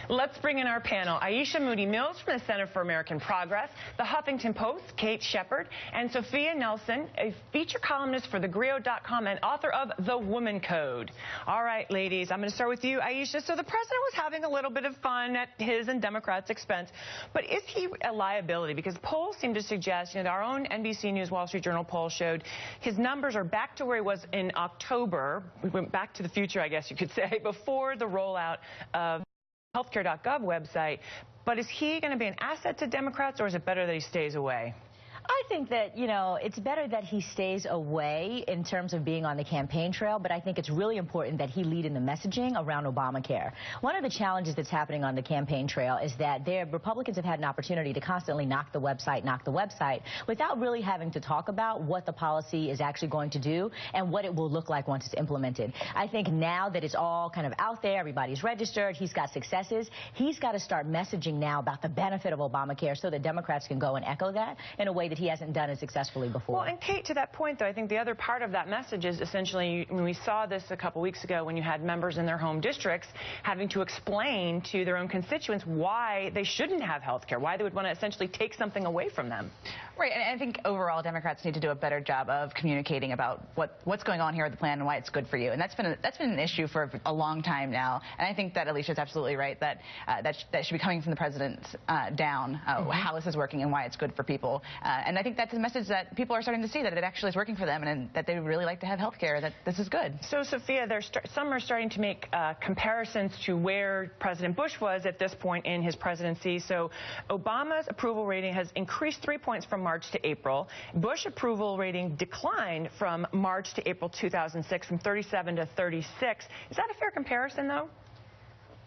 Let's bring in our panel. Aisha Moody Mills from the Center for American Progress, the Huffington Post, Kate Sheppard, and Sophia Nelson, a feature columnist for thegrio.com and author of The Woman Code. All right, ladies, I'm going to start with you, Aisha. So the president was having a little bit of fun at his and Democrats' expense, but is he a liability? Because polls seem to suggest, our own NBC News Wall Street Journal poll showed his numbers are back to where he was in October. We went back to the future, I guess you could say, before the rollout of healthcare.gov website. But is he going to be an asset to Democrats, or is it better that he stays away? I think that, it's better that he stays away in terms of being on the campaign trail, but I think it's really important that he lead in the messaging around Obamacare. One of the challenges that's happening on the campaign trail is that Republicans have had an opportunity to constantly knock the website, without really having to talk about what the policy is actually going to do and what it will look like once it's implemented. I think now that it's all kind of out there, everybody's registered, he's got successes, he's got to start messaging now about the benefit of Obamacare so that Democrats can go and echo that in a way that he hasn't done it successfully before. Well, and Kate, to that point, though, I think the other part of that message is essentially, when we saw this a couple weeks ago when you had members in their home districts having to explain to their own constituents why they shouldn't have health care, why they would want to essentially take something away from them. Right, and I think overall Democrats need to do a better job of communicating about what's going on here with the plan and why it's good for you. And that's been an issue for a long time now. And I think that Alicia's absolutely right that that should be coming from the president down, how this is working and why it's good for people. And I think that's a message that people are starting to see, that it actually is working for them and that they would really like to have health care, that this is good. So, Sophia, some are starting to make comparisons to where President Bush was at this point in his presidency. So Obama's approval rating has increased 3 points from March to April. Bush approval rating declined from March to April 2006 from 37 to 36. Is that a fair comparison, though?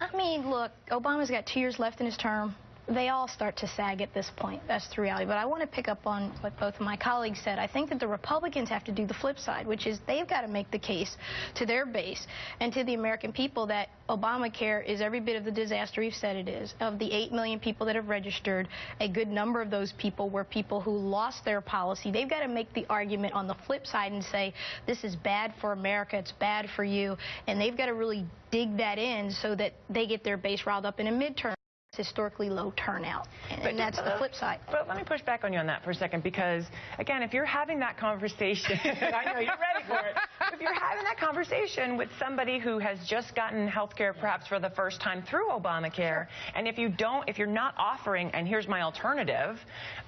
I mean, look, Obama's got 2 years left in his term. They all start to sag at this point. That's the reality. But I want to pick up on what both of my colleagues said. I think that the Republicans have to do the flip side, which is they've got to make the case to their base and to the American people that Obamacare is every bit of the disaster we've said it is. Of the 8 million people that have registered, a good number of those people were people who lost their policy. They've got to make the argument on the flip side and say, this is bad for America, it's bad for you, and they've got to really dig that in so that they get their base riled up in a midterm. Historically low turnout, and that's the flip side. But let me push back on you on that for a second, because again, if you're having that conversation, I know you're ready for it. If you're having that conversation with somebody who has just gotten health care perhaps for the first time through Obamacare, and if you're not offering, and here's my alternative,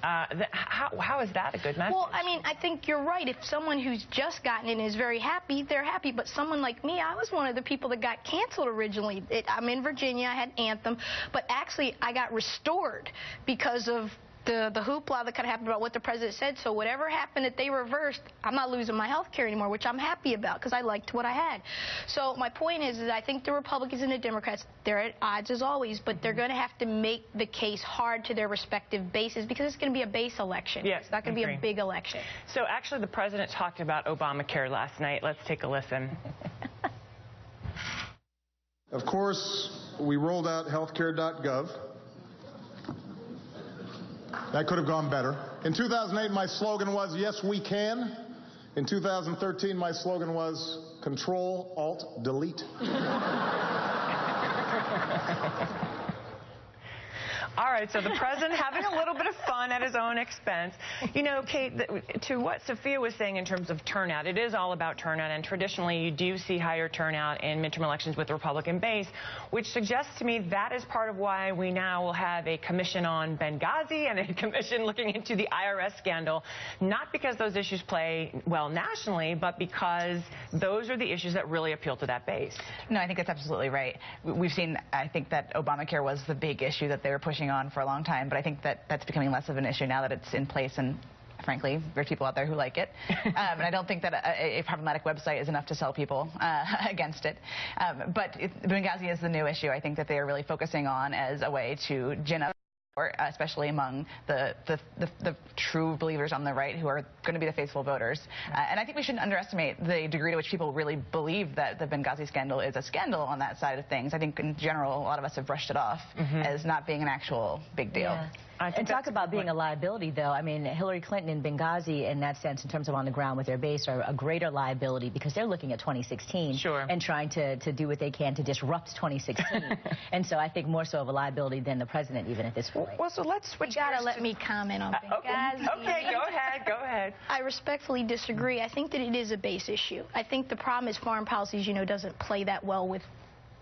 how is that a good message? Well, I mean, I think you're right. If someone who's just gotten it and is very happy, they're happy. But someone like me, I was one of the people that got canceled originally. I'm in Virginia. I had Anthem, but actually I got restored because of the hoopla that kind of happened about what the president said. So whatever happened that they reversed, I'm not losing my health care anymore, which I'm happy about because I liked what I had. So my point is I think the Republicans and the Democrats, they're at odds as always, but they're going to have to make the case hard to their respective bases because it's going to be a base election. Yes, it's not going to be a big election. So actually the president talked about Obamacare last night. Let's take a listen. Of course, we rolled out healthcare.gov. That could have gone better. In 2008, my slogan was, yes, we can. In 2013, my slogan was, Control, Alt, Delete. All right, so the president having a little bit of fun at his own expense. Kate, to what Sophia was saying in terms of turnout, it is all about turnout, and traditionally you do see higher turnout in midterm elections with the Republican base, which suggests to me that is part of why we now will have a commission on Benghazi and a commission looking into the IRS scandal, not because those issues play well nationally, but because those are the issues that really appeal to that base. No, I think that's absolutely right. We've seen, I think that Obamacare was the big issue that they were pushing on for a long time, but I think that that's becoming less of an issue now that it's in place, and frankly, there's people out there who like it. And I don't think that a problematic website is enough to sell people against it. But Benghazi is the new issue I think that they are really focusing on as a way to gin up, especially among the true believers on the right who are going to be the faithful voters. And I think we shouldn't underestimate the degree to which people really believe that the Benghazi scandal is a scandal on that side of things. I think in general, a lot of us have brushed it off as not being an actual big deal. Yeah. And talk about being a liability, though. I mean, Hillary Clinton and Benghazi, in that sense, in terms of on the ground with their base, are a greater liability because they're looking at 2016 and trying to do what they can to disrupt 2016. And so I think more so of a liability than the president, even at this point. Well, so let's switch. You gotta let me comment on Benghazi. Okay, go ahead. I respectfully disagree. I think that it is a base issue. I think the problem is foreign policy, as you know, doesn't play that well with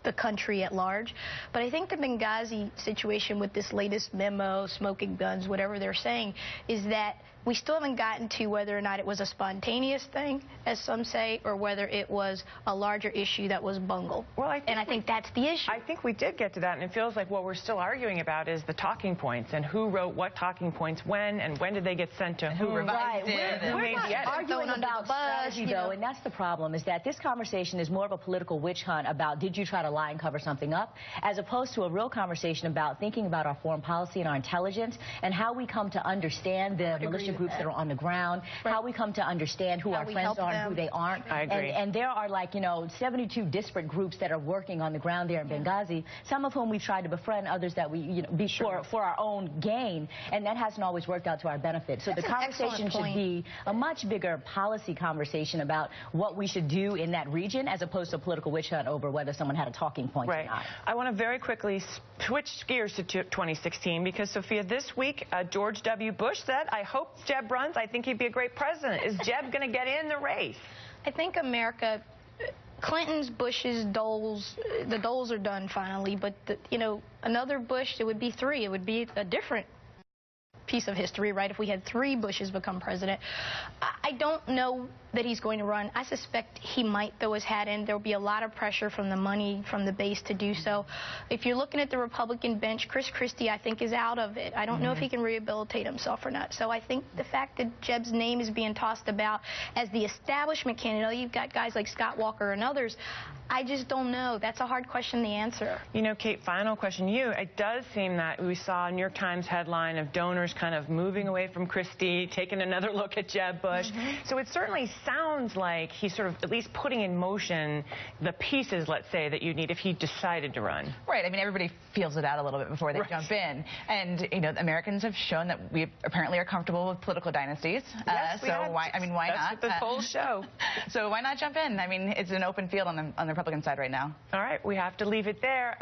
the country at large. But I think the Benghazi situation with this latest memo, smoking guns, whatever they're saying, is that we still haven't gotten to whether or not it was a spontaneous thing, as some say, or whether it was a larger issue that was bungled. Well, I think that's the issue. I think we did get to that, and it feels like what we're still arguing about is the talking points and who wrote what talking points when, and when did they get sent to who revised it. We're not arguing about strategy, though, and that's the problem, is that this conversation is more of a political witch hunt about did you try to lie and cover something up, as opposed to a real conversation about thinking about our foreign policy and our intelligence and how we come to understand the militia groups that are on the ground, how we come to understand who our friends are and who they aren't. I agree. And there are, like, 72 disparate groups that are working on the ground there in Benghazi, some of whom we've tried to befriend, others that we, for our own gain, and that hasn't always worked out to our benefit. So the conversation should be a much bigger policy conversation about what we should do in that region, as opposed to a political witch hunt over whether someone had a talking point or not. I want to very quickly switch gears to 2016 because, Sophia, this week, George W. Bush said, I hope Jeb runs. I think he'd be a great president. Is Jeb going to get in the race? I think America, Clintons, Bushes, Doles, the Doles are done finally, but, another Bush, it would be three. It would be a different piece of history, right, if we had 3 Bushes become president. I don't know that he's going to run. I suspect he might throw his hat in. There'll be a lot of pressure from the money, from the base to do so. If you're looking at the Republican bench, Chris Christie, I think, is out of it. I don't know if he can rehabilitate himself or not. So I think the fact that Jeb's name is being tossed about as the establishment candidate, you've got guys like Scott Walker and others, I just don't know. That's a hard question to answer. Kate, final question to you. It does seem that we saw a New York Times headline of donors kind of moving away from Christie, taking another look at Jeb Bush. So it certainly sounds like he's sort of at least putting in motion the pieces, let's say, that you need if he decided to run. Right. I mean, everybody feels it out a little bit before they jump in. And, Americans have shown that we apparently are comfortable with political dynasties. Yes, why not? That's the whole show. So why not jump in? I mean, it's an open field on the Republican side right now. All right. We have to leave it there.